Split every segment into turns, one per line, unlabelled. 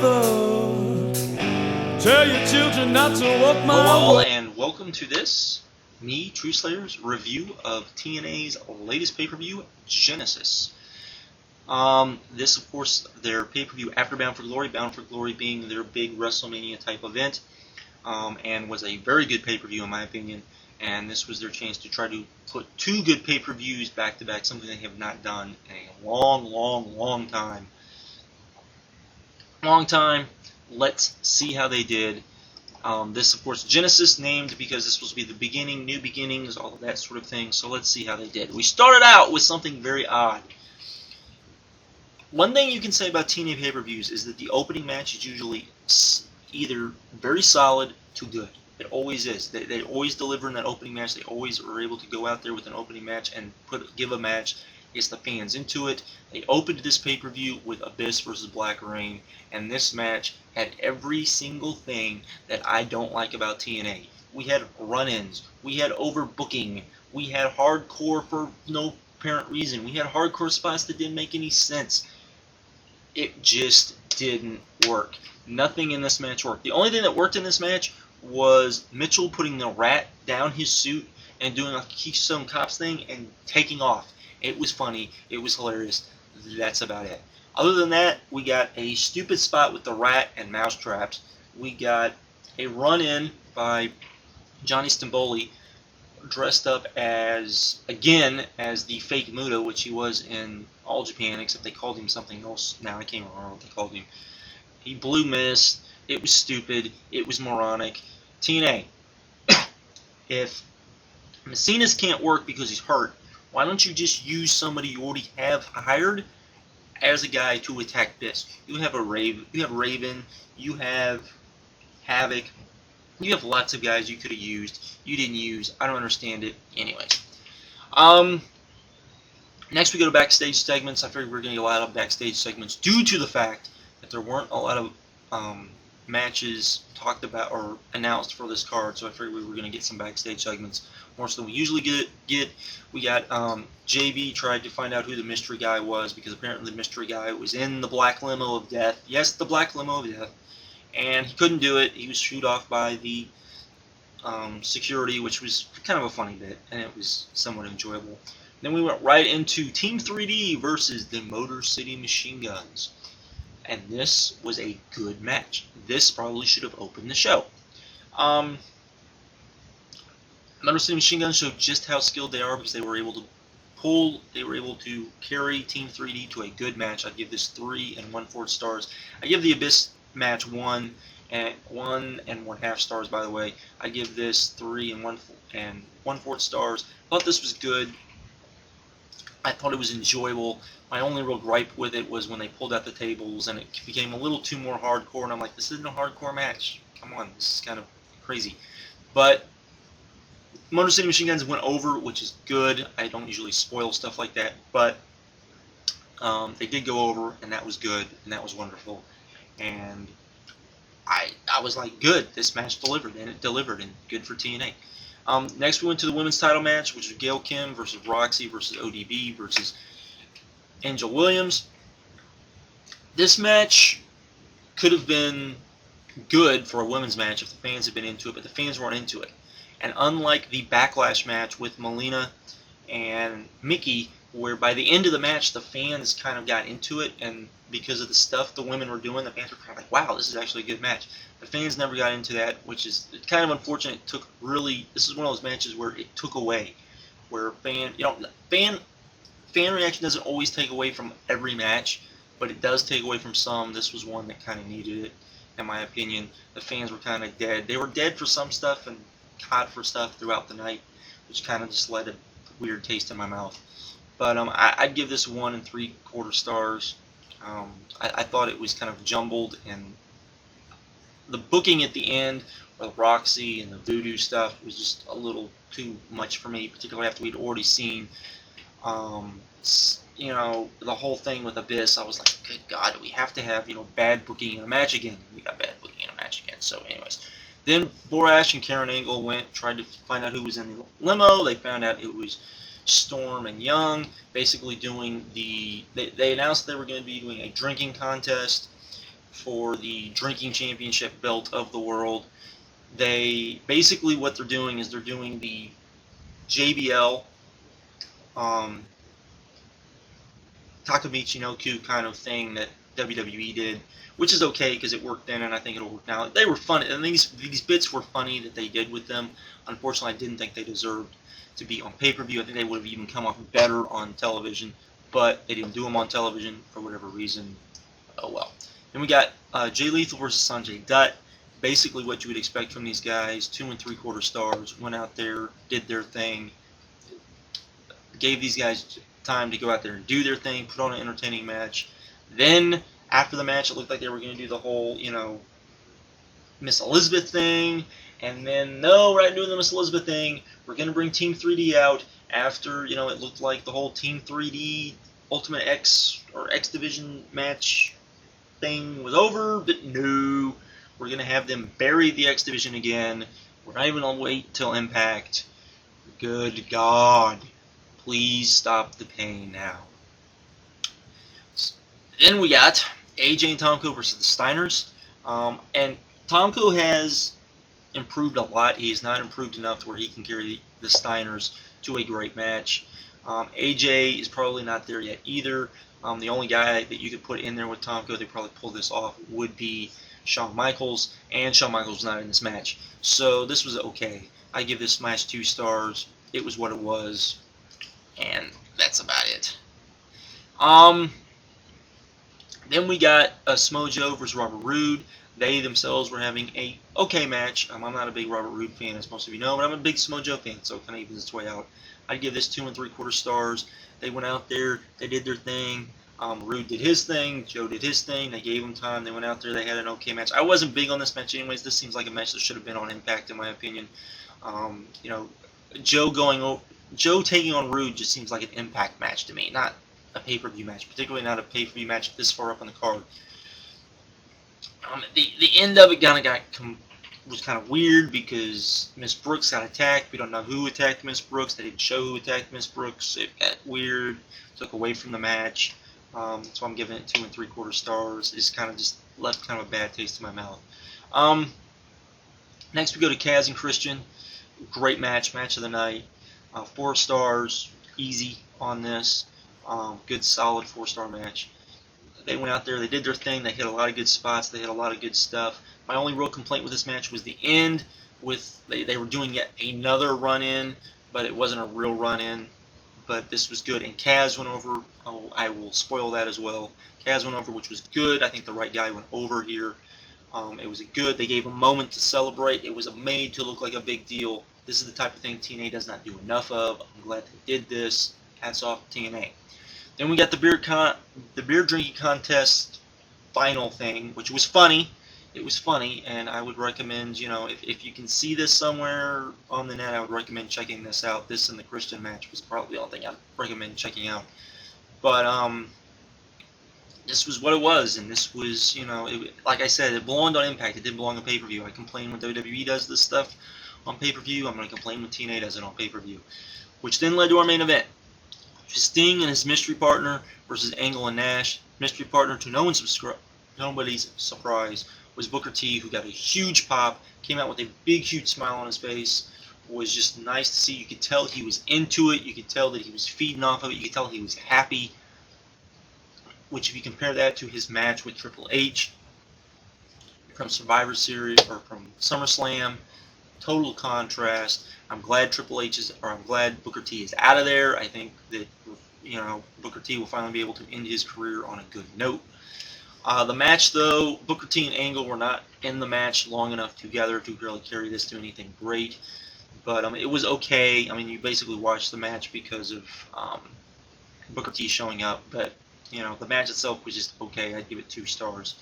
mother. Tell your children not to walk my
Hello,
way.
and welcome to this, me, Truthslayer's review of TNA's latest pay-per-view, Genesis. This, of course, their pay-per-view after Bound for Glory, Bound for Glory being their big WrestleMania type event, and was a very good pay-per-view in my opinion. And this was their chance to try to put two good pay-per-views back-to-back, something they have not done in a long time. Let's see how they did. This, of course, Genesis named because this was supposed to be the beginning, new beginnings, all of that sort of thing. So let's see how they did. We started out with something very odd. One thing you can say about TNA pay-per-views is that the opening match is usually either very solid to good. It always is. They always deliver in that opening match. They always are able to go out there with an opening match and give a match, gets the fans into it. They opened this pay-per-view with Abyss versus Black Reign, and this match had every single thing that I don't like about TNA. We had run-ins. We had overbooking. We had hardcore for no apparent reason. We had hardcore spots that didn't make any sense. It just didn't work. Nothing in this match worked. The only thing that worked in this match was Mitchell putting the rat down his suit and doing a Keystone Cops thing and taking off. It was funny. It was hilarious. That's about it. Other than that, we got a stupid spot with the rat and mousetraps. We got a run-in by Johnny Stimboli, dressed up as, again, as the fake Muta, which he was in All Japan, except they called him something else. Now I can't remember what they called him. He blew mist. It was stupid. It was moronic. TNA, if Messinas can't work because he's hurt, why don't you just use somebody you already have hired as a guy to attack this? You have Raven, you have Havoc, you have lots of guys you could have used. You didn't use. I don't understand it. Anyways, next we go to backstage segments. I figured we were going to get a lot of backstage segments due to the fact that there weren't a lot of matches talked about or announced for this card, so I figured we were going to get some backstage segments more so than we usually get. We got JV tried to find out who the mystery guy was, because apparently the mystery guy was in the black limo of death. Yes, the black limo of death. And he couldn't do it. He was shooed off by the security, which was kind of a funny bit, and it was somewhat enjoyable. Then we went right into Team 3D versus the Motor City Machine Guns. And this was a good match. This probably should have opened the show. Motor City Machine Guns showed just how skilled they are, because they were able to carry Team 3D to a good match. I'd give this 3 1/4 stars. I give the Abyss match 1 1.5 stars, by the way. I give this 3 1/4 stars. I thought this was good. I thought it was enjoyable. My only real gripe with it was when they pulled out the tables and it became a little too more hardcore, and I'm like, this isn't a hardcore match. Come on, this is kind of crazy. But Motor City Machine Guns went over, which is good. I don't usually spoil stuff like that, but they did go over, and that was good, and that was wonderful. And I was like, good, this match delivered, and it delivered, and good for TNA. Next we went to the women's title match, which was Gail Kim versus Roxy versus ODB versus Angel Williams. This match could have been good for a women's match if the fans had been into it, but the fans weren't into it. And unlike the Backlash match with Melina and Mickey, where by the end of the match the fans kind of got into it, and because of the stuff the women were doing, the fans were kind of like, wow, this is actually a good match. The fans never got into that, which is kind of unfortunate. This is one of those matches where it took away, where fan reaction doesn't always take away from every match, but it does take away from some. This was one that kind of needed it, in my opinion. The fans were kind of dead. They were dead for some stuff and hot for stuff throughout the night, which kind of just led a weird taste in my mouth. But I'd give this 1 3/4 stars. I thought it was kind of jumbled, and the booking at the end with Roxy and the voodoo stuff was just a little too much for me, particularly after we'd already seen, the whole thing with Abyss. I was like, good God, do we have to have, bad booking in a match again? We got bad booking in a match again. So anyways, then Borash and Karen Angle tried to find out who was in the limo. They found out it was Storm and Young, basically doing they announced they were going to be doing a drinking contest for the drinking championship belt of the world. They basically, what they're doing is they're doing the JBL Takamichi no Ku kind of thing that WWE did, which is okay because it worked then, and I think it'll work now. They were funny, and these bits were funny that they did with them. Unfortunately, I didn't think they deserved to be on pay-per-view. I think they would have even come off better on television, but they didn't do them on television for whatever reason. Oh well. Then we got Jay Lethal versus Sanjay Dutt. Basically, what you would expect from these guys: 2 3/4 stars. Went out there, did their thing, gave these guys time to go out there and do their thing, put on an entertaining match. Then, after the match, it looked like they were going to do the whole, Miss Elizabeth thing. And then, no, we're not doing the Miss Elizabeth thing. We're going to bring Team 3D out after, it looked like the whole Team 3D Ultimate X or X Division match thing was over. But no, we're going to have them bury the X Division again. We're not even going to wait till Impact. Good God. Please stop the pain now. Then we got AJ and Tomko versus the Steiners. And Tomko has improved a lot. He has not improved enough to where he can carry the Steiners to a great match. AJ is probably not there yet either. The only guy that you could put in there with Tomko that probably pull this off would be Shawn Michaels, and Shawn Michaels was not in this match. So this was okay. I give this match 2 stars. It was what it was. And that's about it. Then we got Smojo versus Robert Roode. They themselves were having a okay match. I'm not a big Robert Roode fan, as most of you know, but I'm a big Smojo fan, so it kind of evens its way out. I'd give this 2 3/4 stars. They went out there, they did their thing. Roode did his thing, Joe did his thing. They gave him time. They went out there, they had an okay match. I wasn't big on this match anyways. This seems like a match that should have been on Impact, in my opinion. Joe taking on Roode just seems like an Impact match to me, not a pay-per-view match, particularly not a pay-per-view match this far up on the card. The end of it was kind of weird because Miss Brooks got attacked. We don't know who attacked Miss Brooks. They didn't show who attacked Miss Brooks. It got weird. Took away from the match. So I'm giving it 2 3/4 stars. It just left kind of a bad taste in my mouth. Next we go to Kaz and Christian. Great match of the night. 4 stars, easy on this. Good, solid 4-star match. They went out there, they did their thing, they hit a lot of good spots, they hit a lot of good stuff. My only real complaint with this match was the end. They were doing yet another run-in, but it wasn't a real run-in. But this was good, and Kaz went over. Oh, I will spoil that as well. Kaz went over, which was good. I think the right guy went over here. It was good. They gave a moment to celebrate. It was made to look like a big deal. This is the type of thing TNA does not do enough of. I'm glad they did this. Hats off to TNA. Then we got the beer drinking contest final thing, which was funny. It was funny, and I would recommend, if you can see this somewhere on the net, I would recommend checking this out. This and the Christian match was probably the only thing I'd recommend checking out. But this was what it was, and this was, like I said, it belonged on Impact. It didn't belong on pay-per-view. I complain when WWE does this stuff on pay-per-view. I'm going to complain when TNA does it on pay-per-view. Which then led to our main event. Sting and his mystery partner versus Angle and Nash. Mystery partner, to nobody's surprise, was Booker T, who got a huge pop, came out with a big, huge smile on his face. Was just nice to see. You could tell he was into it. You could tell that he was feeding off of it. You could tell he was happy. Which, if you compare that to his match with Triple H from Survivor Series or from SummerSlam, total contrast. I'm glad I'm glad Booker T is out of there. I think that Booker T will finally be able to end his career on a good note. The match, though, Booker T and Angle were not in the match long enough together to really carry this to anything great. But it was okay. You basically watched the match because of Booker T showing up. But the match itself was just okay. I'd give it 2 stars.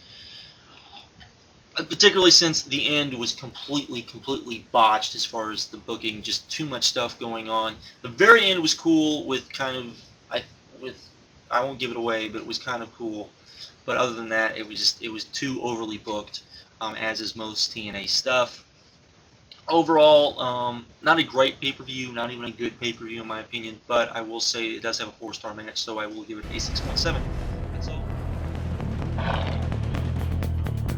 Particularly since the end was completely botched as far as the booking, just too much stuff going on. The very end was cool with I won't give it away, but it was kind of cool. But other than that, it was too overly booked, as is most TNA stuff. Overall, not a great pay-per-view, not even a good pay-per-view in my opinion, but I will say it does have a 4-star match, so I will give it a 6.7.